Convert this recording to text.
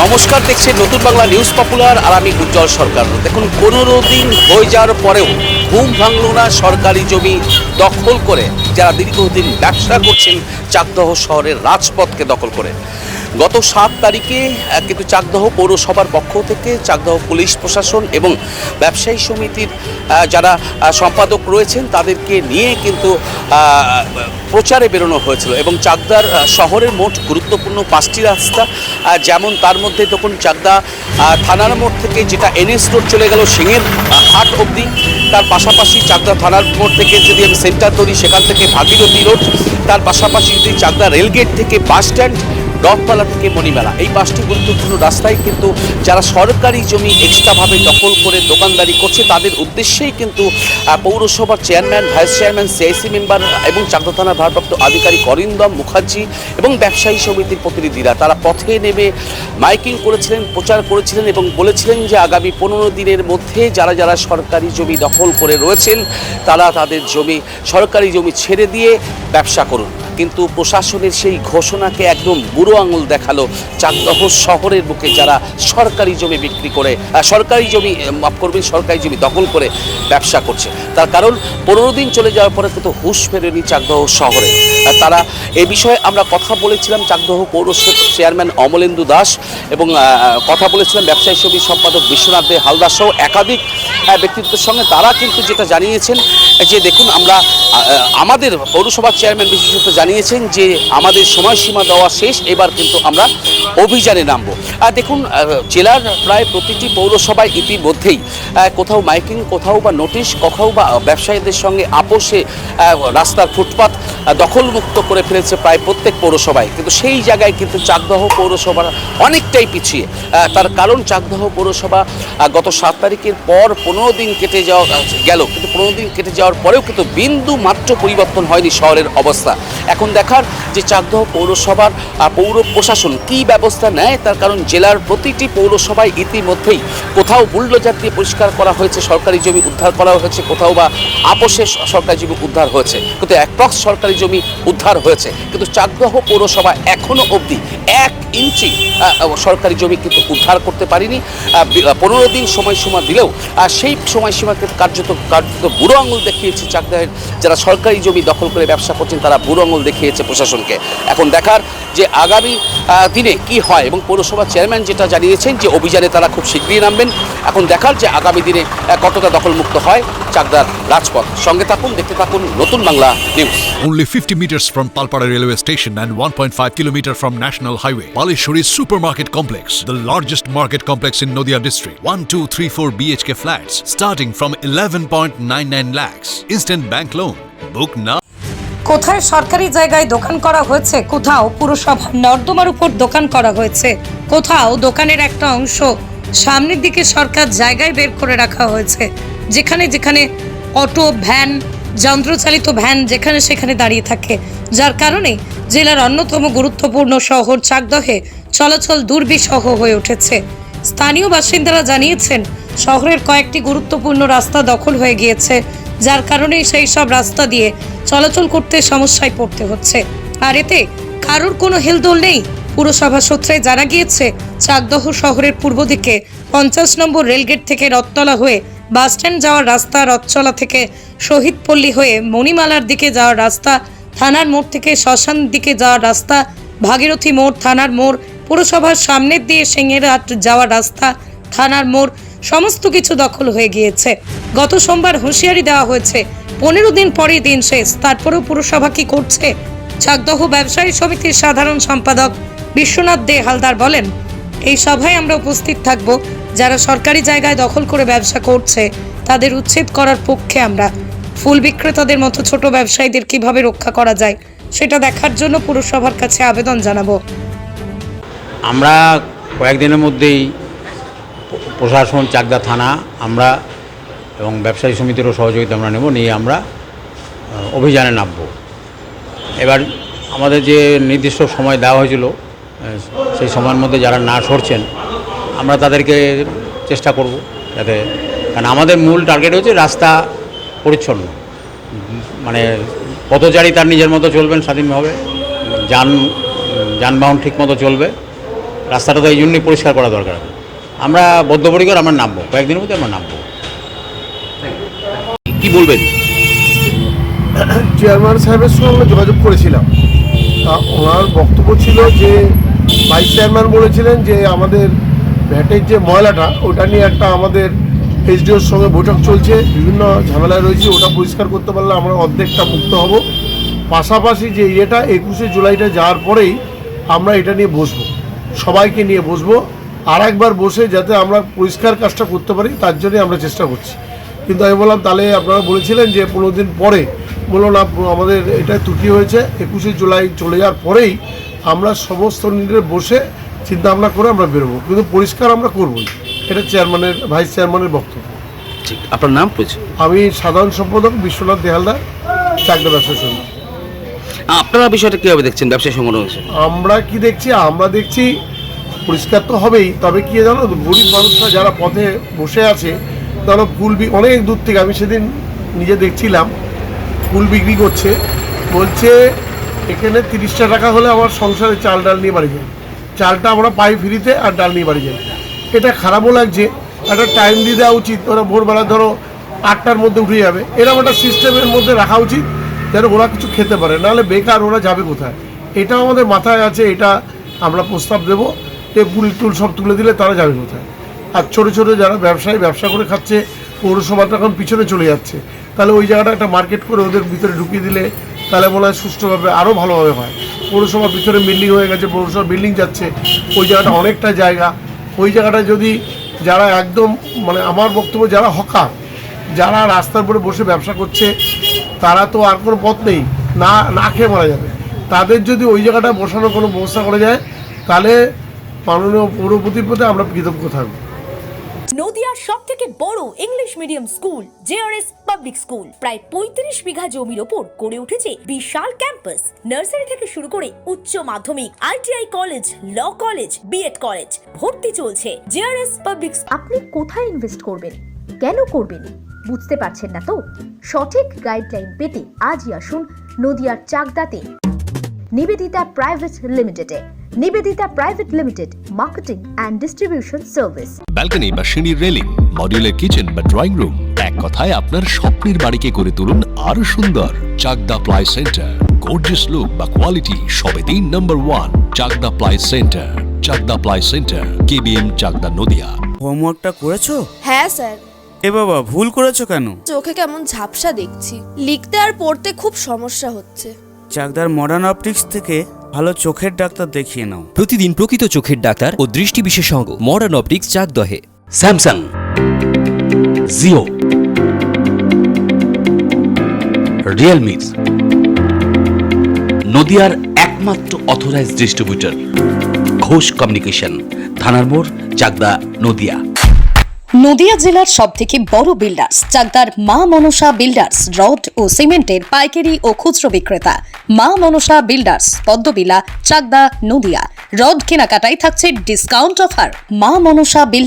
নমস্কার, দেখছেন নতুন বাংলা নিউজ পপুলার আর আমি উজ্জ্বল সরকার। দেখুন, 15 দিন হয়ে যাওয়ার পরেও ঘুম ভাঙল না সরকারি জমি দখল করে যারা দীর্ঘদিন ব্যবসা করছেন চাকদহ শহরের রাজপথকে দখল করে। গত 7 তারিখে কিন্তু চাকদহ পৌরসভার পক্ষ থেকে চাকদহ পুলিশ প্রশাসন এবং ব্যবসায়ী সমিতির যারা সম্পাদক রয়েছেন তাদেরকে নিয়ে কিন্তু প্রচারে বেরোনো হয়েছিল এবং চাকদার শহরের মোট গুরুত্বপূর্ণ 5টি রাস্তা, যেমন তার মধ্যে তখন চাকদা থানার মোড় থেকে যেটা এনএস রোড চলে গেল সিংহের হাট অবধি, তার পাশাপাশি চাকদা থানার মোড় থেকে যদি আমি সেন্টার ধরি সেখান থেকে ভাগীরথী রোড, তার পাশাপাশি যদি চাকদা রেলগেট থেকে বাস স্ট্যান্ড, রথতলা থেকে মণিমেলা, এই 5টি গুরুত্বপূর্ণ রাস্তায় কিন্তু যারা সরকারি জমি এক্সট্রাভাবে দখল করে দোকানদারি করছে তাদের উদ্দেশ্যেই কিন্তু পৌরসভার chairman, vice chairman, CIC member এবং চাকদা থানার ভারপ্রাপ্ত আধিকারিক অরিন্দম মুখার্জি এবং ব্যবসায়ী সমিতির প্রতিনিধিরা তারা পথে নেমে মাইকিং করেছিলেন, প্রচার করেছিলেন এবং বলেছিলেন যে আগামী 15 দিনের মধ্যে যারা যারা সরকারি জমি দখল করে রয়েছেন তারা তাদের জমি, সরকারি জমি ছেড়ে দিয়ে ব্যবসা করুন। কিন্তু প্রশাসনের সেই ঘোষণাকে একদম বুড়ো আঙুল দেখালো চাকদহ শহরের বুকে যারা সরকারি জমি বিক্রি করে, সরকারি জমি দখল করে ব্যবসা করছে। তার কারণ 15 দিন চলে যাওয়ার পরে কিন্তু হুঁশ ফেরেনি চাকদহ শহরে। তারা এ বিষয়ে আমরা কথা বলেছিলাম চাকদহ পৌরসভার চেয়ারম্যান অমলেন্দু দাস এবং কথা বলেছিলাম ব্যবসায়ী সমিতির সম্পাদক বিশ্বনাথ দে হালদার সহ একাধিক ব্যক্তিত্বের সঙ্গে। তারা কিন্তু যেটা জানিয়েছেন যে দেখুন, আমরা আমাদের পৌরসভার চেয়ারম্যান বিশেষত জানিয়েছেন যে আমাদের সময়সীমা দেওয়া শেষ, এবার কিন্তু আমরা অভিযানে নামবো। আর দেখুন, জেলার প্রায় প্রতিটি পৌরসভায় ইতিমধ্যেই কোথাও মাইকিং, কোথাও বা নোটিশ, কোথাও বা ব্যবসায়ীদের সঙ্গে আপোষে রাস্তার ফুটপাত দখলমুক্ত করে ফেলেছে প্রায় প্রত্যেক পৌরসভায়। কিন্তু সেই জায়গায় কিন্তু চাকদহ পৌরসভা অনেকটাই পিছিয়ে। তার কারণ চাকদহ পৌরসভা গত 7 তারিখের পর 15 দিন কেটে গেল, কিন্তু 15 দিন কেটে যাওয়ার পরেও কিন্তু বিন্দু মাত্র পরিবর্তন হয়নি শহরের অবস্থা। এখন দেখার যে চাকদহ পৌরসভার পৌর প্রশাসন কী ব্যবস্থা নেয়। তার কারণ জেলার প্রতিটি পৌরসভায় ইতিমধ্যেই কোথাও বুলডোজার দিয়ে পরিষ্কার করা হয়েছে, সরকারি জমি উদ্ধার করা হয়েছে, কোথাও বা আপোষে সরকারি জমি উদ্ধার হয়েছে, কিন্তু অ্যাপ্রক্স সরকারি জমি উদ্ধার হয়েছে। কিন্তু চাকদহ পৌরসভা এখনও অবধি 1 ইঞ্চি সরকারি জমি কিন্তু উদ্ধার করতে পারেনি। 15 দিন সময়সীমা দিলেও সেই সময়সীমাকে কার্যত বুড়ো আঙুল দেখিয়েছে চাকদাহের যারা সরকারি জমি দখল করে ব্যবসা করছেন, তারা বুড়ো আঙুল দেখিয়েছে প্রশাসনকে। এখন দেখার যে আগামী দিনে কি হয় এবং পৌরসভার চেয়ারম্যান যেটা জানিয়েছেন যে অভিযানে তারা খুব শীঘ্রই নামবেন। এখন দেখার যে আগামী দিনে কতটা দখলমুক্ত হয় চাকদার রাজপথ। সঙ্গে থাকুন, দেখতে থাকুন নতুন Bangla news. Only 50 meters from Palpara railway station and 1.5 kilometer from National Highway. Palishuri Supermarket Complex, the largest market complex in Noida district. 1, 2, 3, 4 BHK flats starting from 11.99 lakhs. Instant bank loan. Book now. কোথায় সরকারি জায়গায় দোকান করা হয়েছে, কোথাও পুরসভার নর্দমার উপর দোকান করা হয়েছে, কোথাও দোকানের একটা অংশ সামনের দিকে সরকার জায়গায় বের করে রাখা হয়েছে, যেখানে যেখানে অটো, ভ্যান, যন্ত্রচালিত ভ্যান যেখানে সেখানে দাঁড়িয়ে থাকে, যার কারণে জেলার অন্যতম গুরুত্বপূর্ণ শহর চাকদহে চলাচল দুর্বিষহ হয়ে উঠেছে। স্থানীয় বাসিন্দারা জানিয়েছেন শহরের কয়েকটি গুরুত্বপূর্ণ রাস্তা দখল হয়ে গিয়েছে, যার কারণে সেই সব রাস্তা দিয়ে চলাচল করতে সমস্যায় পড়তে হচ্ছে। আর এতে কারোর কোনো হেলদোল নেই। পুরসভা সূত্রে জানা গিয়েছে চাকদহ শহরের পূর্ব দিকে 50 নম্বর রেলগেট থেকে রথতলা হয়ে বাসস্ট্যান্ড যাওয়ার রাস্তা, রথতলা থেকে শহীদপল্লী হয়ে মণিমালার দিকে যাওয়ার রাস্তা, থানার মোড় থেকে শ্মশান দিকে যাওয়ার রাস্তা, ভাগীরথী মোড়, থানার মোড়, পুরসভার সামনের দিয়ে সিংহের হাট যাওয়ার রাস্তা, থানার মোড় সমস্ত কিছু দখল হয়ে গিয়েছে। গত সোমবার হুঁশিয়ারি দেওয়া হয়েছে 15 দিন পরেই দিন শেষ, তারপরেও পুরসভা কি করছে? চাকদহ ব্যবসায়ী সমিতির সাধারণ সম্পাদক বিশ্বনাথ দে হালদার বলেন, এই সভায় আমরা উপস্থিত থাকব। যারা সরকারি জায়গায় দখল করে ব্যবসা করছে তাদের উচ্ছেদ করার পক্ষে আমরা। ফুল বিক্রেতাদের মতো ছোট ব্যবসায়ীদের কিভাবে রক্ষা করা যায় সেটা দেখার জন্য পুরসভার কাছে আবেদন জানাবো। আমরা কয়েকদিনের মধ্যেই প্রশাসন, চাকদা থানা, আমরা এবং ব্যবসায়ী সমিতিরও সহযোগিতা আমরা নেব, নিয়ে আমরা অভিযানে নামব। এবার আমাদের যে নির্দিষ্ট সময় দেওয়া হয়েছিল সেই সময়ের মধ্যে যারা না সরছেন আমরা তাদেরকে চেষ্টা করব যাতে, কারণ আমাদের মূল টার্গেট হচ্ছে রাস্তা পরিচ্ছন্ন, মানে পথচারী তার নিজের মতো চলবেন স্বাধীনভাবে, যানবাহন ঠিক মতো চলবে রাস্তাটা তো এই জন্যই পরিষ্কার করা দরকার। আমরা বদ্ধপরিকর, আমরা নামবো, কয়েকদিনের মধ্যে আমরা নামবো। কি বলবেন? চেয়ারম্যান সাহেবের সঙ্গে আমরা যোগাযোগ করেছিলাম, তা ওনার বক্তব্য ছিল যে ভাইস চেয়ারম্যান বলেছিলেন যে আমাদের ভ্যাটের যে ময়লাটা ওটা নিয়ে একটা আমাদের এসডিওর সঙ্গে বৈঠক চলছে, বিভিন্ন ঝামেলায় রয়েছে, ওটা পরিষ্কার করতে পারলে আমরা অর্ধেকটা মুক্ত হব। পাশাপাশি যে ইয়েটা 21শে জুলাইটা যাওয়ার পরেই আমরা এটা নিয়ে বসবো, সবাইকে নিয়ে বসবো, আর একবার বসে যাতে আমরা পরিষ্কার কাজটা করতে পারি তার জন্যই আমরা চেষ্টা করছি। কিন্তু আমি বললাম তাহলে আপনারা বলেছিলেন যে 15 দিন পরে, বললো না আমাদের এটা ত্রুটি হয়েছে, 21শে জুলাই চলে যাওয়ার পরেই আমরা সমস্ত নিয়ে বসে চিন্তা ভাবনা করে আমরা বেরোবো, কিন্তু পরিষ্কার আমরা করবোই। এটা চেয়ারম্যানের, ভাইস চেয়ারম্যানের বক্তব্য। ঠিক, আপনার নাম পরিচয়? আমি সাধারণ সম্পাদক বিশ্বনাথ দেহালদার, চাকদা ব্যবসায়ী সমিতি। আপনারা বিষয়টা কীভাবে দেখছেন ব্যবসায়ী সংগঠন হিসেবে? আমরা কি দেখছি, আমরা দেখছি পরিষ্কার তো হবেই, তবে কি জানো তো, গরিব মানুষরা যারা পথে বসে আছে তারা ফুল অনেক দূর থেকে, আমি সেদিন নিজে দেখছিলাম ফুল বিক্রি করছে, বলছে এখানে 30টা টাকা হলে আমার সংসারে চাল ডাল নিয়ে বাড়ি যায়, চালটা আমরা পাই ফ্রিতে আর ডাল নিয়ে বাড়ি যাই। এটা খারাপও লাগছে, একটা টাইম দিয়ে দেওয়া উচিত, ওরা ভোরবেলা ধরো 8টার মধ্যে উঠে যাবে, এরকম একটা সিস্টেমের মধ্যে রাখা উচিত যেন ওরা কিছু খেতে পারে, নাহলে বেকার ওরা যাবে কোথায়। এটাও আমাদের মাথায় আছে, এটা আমরা প্রস্তাব দেবো যে পুল টুল সব তুলে দিলে তারা যাবে কোথায়। আর ছোটো ছোটো যারা ব্যবসায়ী ব্যবসা করে খাচ্ছে, পৌরসভাটা এখন পিছনে চলে যাচ্ছে, তাহলে ওই জায়গাটা একটা মার্কেট করে ওদের ভিতরে ঢুকিয়ে দিলে তাহলে মনে হয় সুষ্ঠুভাবে আরও ভালোভাবে হয়। পৌরসভার ভিতরে বিল্ডিং হয়ে গেছে, পৌরসভা বিল্ডিং যাচ্ছে, ওই জায়গাটা অনেকটা জায়গা, ওই জায়গাটা যদি যারা একদম মানে আমার বক্তব্য যারা হকার, যারা রাস্তার উপরে বসে ব্যবসা করছে, তারা তো আর কোনো পথ নেই, না খেয়ে মারা যাবে, তাদের যদি ওই জায়গাটা বসানোর কোনো ব্যবস্থা করা যায় তাহলে মাননীয় পৌরপতির প্রতি আমরা কৃতজ্ঞ থাকব। নদিয়ার সবথেকে বড় English medium school JRS public school প্রায় 35 বিঘা জমির ওপর গড়ে উঠেছে বিশাল ক্যাম্পাস। নার্সারি থেকে শুরু করে উচ্চ মাধ্যমিক, ITI college, law college, BEd college, ভর্তি চলছে জেআরএস পাবলিক। আপনি কোথায় ইনভেস্ট করবেন, কেন করবেন, বুঝতে পারছেন না তো? সঠিক গাইডলাইন পেতে আজই আসুন নদিয়ার চাকদাতে নিবেদিতা প্রাইভেট লিমিটেডে। Nibedita private limited, marketing and distribution service. Balcony বা সিঁড়ির রেলিং, মডিউলার কিচেন বা ড্রয়িং রুম, এক কথায় আপনার স্বপ্নের বাড়িকে করে তুলুন আরো সুন্দর। Chakdah ply centre, gorgeous look বা কোয়ালিটি সবে 3 নম্বর 1 Chakdah ply centre. Chakdah ply centre, KBM, Chakdah, Nadia. হোমওয়ার্কটা করেছো? হ্যাঁ স্যার। এ বাবা, ভুল করেছো কেন? চোখে কেমন ঝাপসা দেখছি, লিখতে আর পড়তে খুব সমস্যা হচ্ছে। চাকদার মডার্ন অপটিক্স থেকে ভালো চোখের ডাক্তার দেখিয়ে নাও। প্রতিদিন প্রকৃত চোখের ডাক্তার ও দৃষ্টি বিশেষজ্ঞ মডার্ন অপটিক্স, চাকদহে। স্যামসাং, জিও, রিয়েলমি, নদিয়ার একমাত্র অথরাইজড ডিস্ট্রিবিউটর ঘোষ কমিউনিকেশন, থানার মোড়, চাকদা, নদিয়া। নদিয়া জেলার সবথেকে বড় বিল্ডার্স চাকদার মা মনসা বিল্ডার্স, রড ও সিমেন্টের পাইকারি ও খুচরো বিক্রেতা। মা মনসা বিল্ডার্স, পদ্মবিলা, চাকদা, নদিয়া। রড কেনাকাটায় থাকছে ডিসকাউন্ট অফার। মা মনসা বিল্ডার্স।